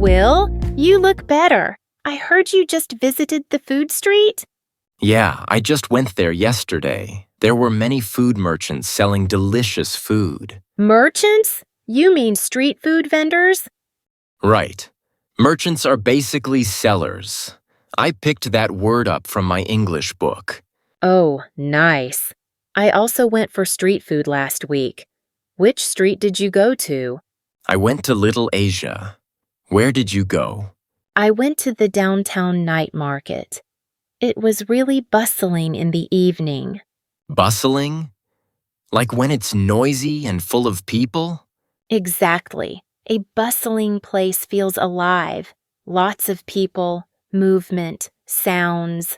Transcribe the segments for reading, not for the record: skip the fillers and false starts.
Will, you look better. I heard you just visited the food street. Yeah, I just went there yesterday. There were many food merchants selling delicious food. Merchants? You mean street food vendors? Right. Merchants are basically sellers. I picked that word up from my English book. Oh, nice. I also went for street food last week. Which street did you go to? I went to Little Asia. Where did you go? I went to the downtown night market. It was really bustling in the evening. Bustling? Like when it's noisy and full of people? Exactly. A bustling place feels alive. Lots of people, movement, sounds.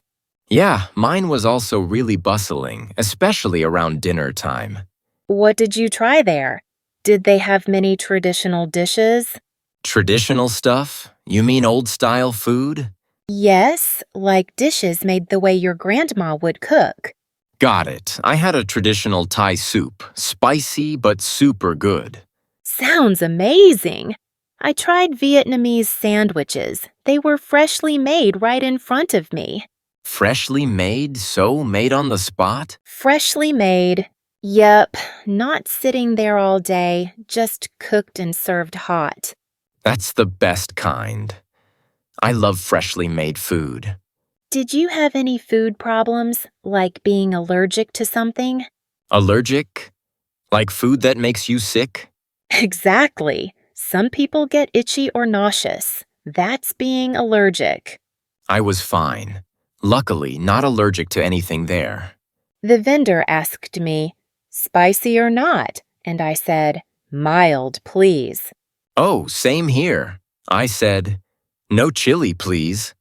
Yeah, mine was also really bustling, especially around dinner time. What did you try there? Did they have many traditional dishes? Traditional stuff? You mean old-style food? Yes, like dishes made the way your grandma would cook. Got it. I had a traditional Thai soup, spicy but super good. Sounds amazing. I tried Vietnamese sandwiches. They were freshly made right in front of me. Freshly made, so made on the spot? Freshly made. Yep, not sitting there all day, just cooked and served hot. That's the best kind. I love freshly made food. Did you have any food problems, like being allergic to something? Allergic? Like food that makes you sick? Exactly. Some people get itchy or nauseous. That's being allergic. I was fine. Luckily, not allergic to anything there. The vendor asked me, "Spicy or not?" And I said, "Mild, please." Oh, same here. I said, no chili, please.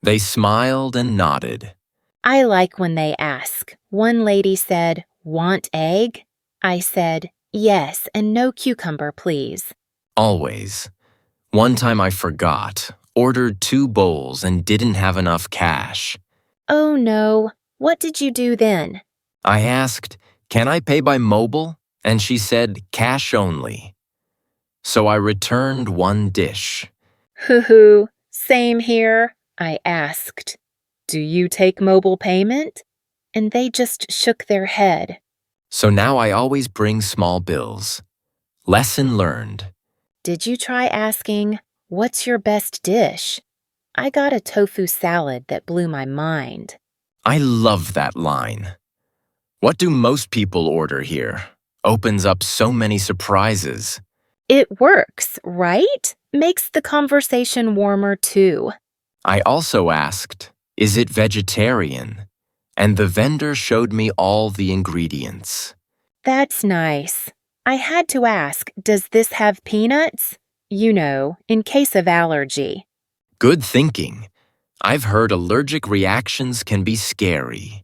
They smiled and nodded. I like when they ask. One lady said, "Want egg?" I said, "Yes, and no cucumber, please." Always. One time I forgot, ordered 2 bowls and didn't have enough cash. Oh no, what did you do then? I asked, can I pay by mobile? And she said, cash only. So I returned 1 dish. Hoo-hoo, same here. I asked, "Do you take mobile payment?" And they just shook their head. So now I always bring small bills. Lesson learned. Did you try asking, "What's your best dish?" I got a tofu salad that blew my mind. I love that line. What do most people order here? Opens up so many surprises. It works, right? Makes the conversation warmer too. I also asked, is it vegetarian? And the vendor showed me all the ingredients. That's nice. I had to ask, does this have peanuts? You know, in case of allergy. Good thinking. I've heard allergic reactions can be scary.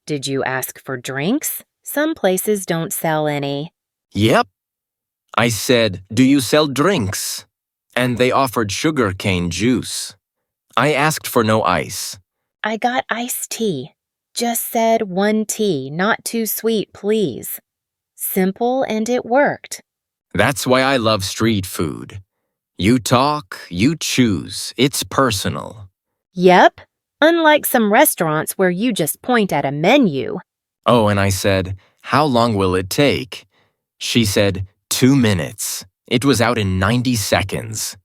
Did you ask for drinks? Some places don't sell any. Yep. I said, do you sell drinks? And they offered sugarcane juice. I asked for no ice. I got iced tea. Just said 1 tea, not too sweet, please. Simple, and it worked. That's why I love street food. You talk, you choose. It's personal. Yep, unlike some restaurants where you just point at a menu. Oh, and I said, how long will it take? She said, 2 minutes. It was out in 90 seconds.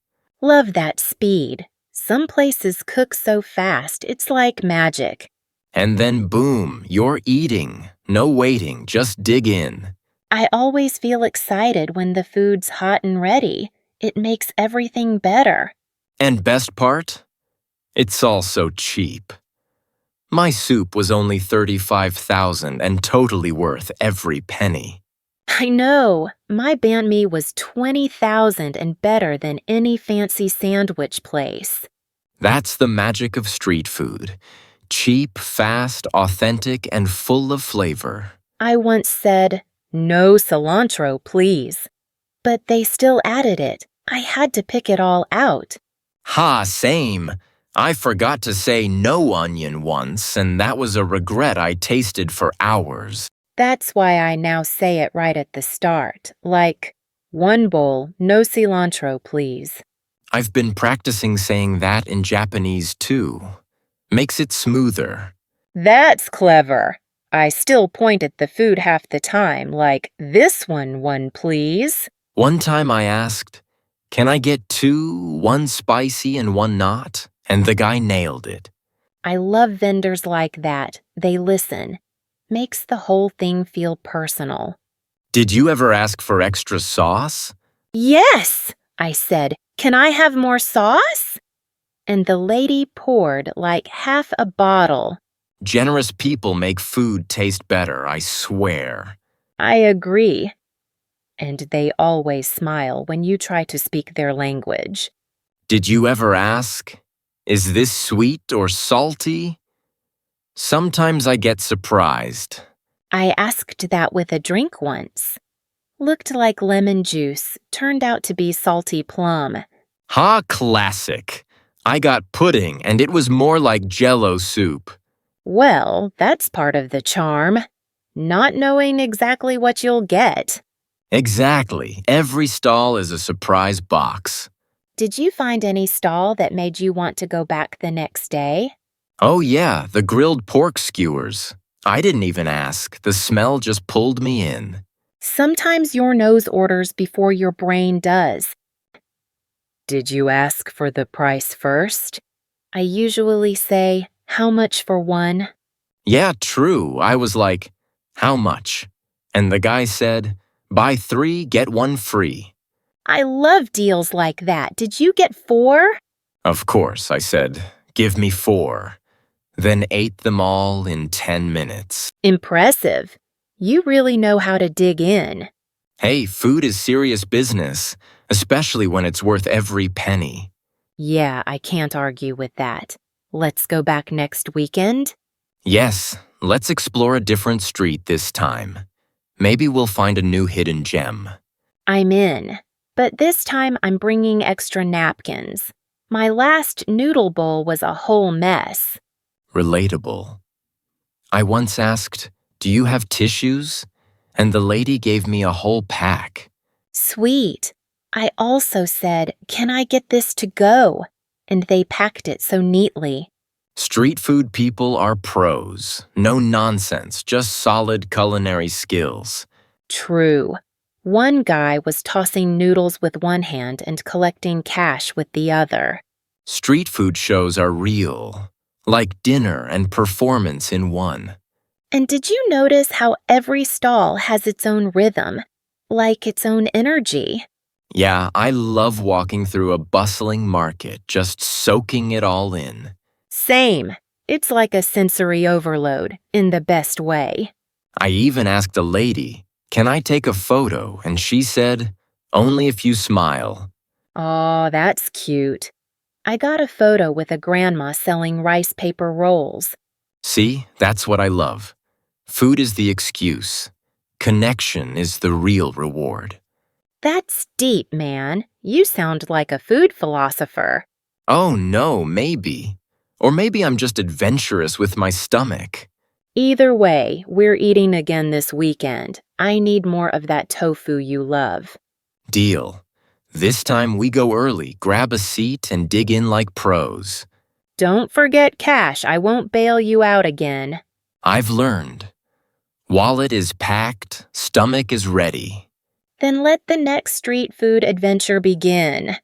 Love that speed. Some places cook so fast, it's like magic. And then boom, you're eating. No waiting, just dig in. I always feel excited when the food's hot and ready. It makes everything better. And best part? It's all so cheap. My soup was only $35,000 and totally worth every penny. I know. My banh mi was $20,000 and better than any fancy sandwich place. That's the magic of street food. Cheap, fast, authentic, and full of flavor. I once said, "No cilantro, please." But they still added it. I had to pick it all out. Ha, same. I forgot to say no onion once, and that was a regret I tasted for hours. That's why I now say it right at the start, like, 1 bowl, no cilantro, please. I've been practicing saying that in Japanese too. Makes it smoother. That's clever. I still point at the food half the time, like, this one, please. One time I asked, "Can I get two, one spicy and one not?" And the guy nailed it. I love vendors like that. They listen. Makes the whole thing feel personal. Did you ever ask for extra sauce? Yes, I said. Can I have more sauce? And the lady poured like half a bottle. Generous people make food taste better, I swear. I agree. And they always smile when you try to speak their language. Did you ever ask, "Is this sweet or salty?" Sometimes I get surprised. I asked that with a drink once. Looked like lemon juice, turned out to be salty plum. Ha, classic. I got pudding and it was more like Jell-O soup. Well, that's part of the charm. Not knowing exactly what you'll get. Exactly. Every stall is a surprise box. Did you find any stall that made you want to go back the next day? Oh yeah, the grilled pork skewers. I didn't even ask. The smell just pulled me in. Sometimes your nose orders before your brain does. Did you ask for the price first? I usually say, how much for one? Yeah, true. I was like, "How much?" And the guy said, "Buy 3, get 1 free." I love deals like that. Did you get 4? Of course, I said, "Give me 4." Then ate them all in 10 minutes. Impressive. You really know how to dig in. Hey, food is serious business, especially when it's worth every penny. Yeah, I can't argue with that. Let's go back next weekend? Yes, let's explore a different street this time. Maybe we'll find a new hidden gem. I'm in. But this time I'm bringing extra napkins. My last noodle bowl was a whole mess. Relatable. I once asked, "Do you have tissues?" And the lady gave me a whole pack. Sweet. I also said, can I get this to go? And they packed it so neatly. Street food people are pros. No nonsense, just solid culinary skills. True. One guy was tossing noodles with one hand and collecting cash with the other. Street food shows are real, like dinner and performance in one. And did you notice how every stall has its own rhythm, like its own energy? Yeah, I love walking through a bustling market, just soaking it all in. Same. It's like a sensory overload, in the best way. I even asked a lady, "Can I take a photo?" And she said, "Only if you smile." Aw, that's cute. I got a photo with a grandma selling rice paper rolls. See, that's what I love. Food is the excuse. Connection is the real reward. That's deep, man. You sound like a food philosopher. Oh no, maybe. Or maybe I'm just adventurous with my stomach. Either way, we're eating again this weekend. I need more of that tofu you love. Deal. This time we go early, grab a seat, and dig in like pros. Don't forget cash. I won't bail you out again. I've learned. Wallet is packed, stomach is ready. Then let the next street food adventure begin.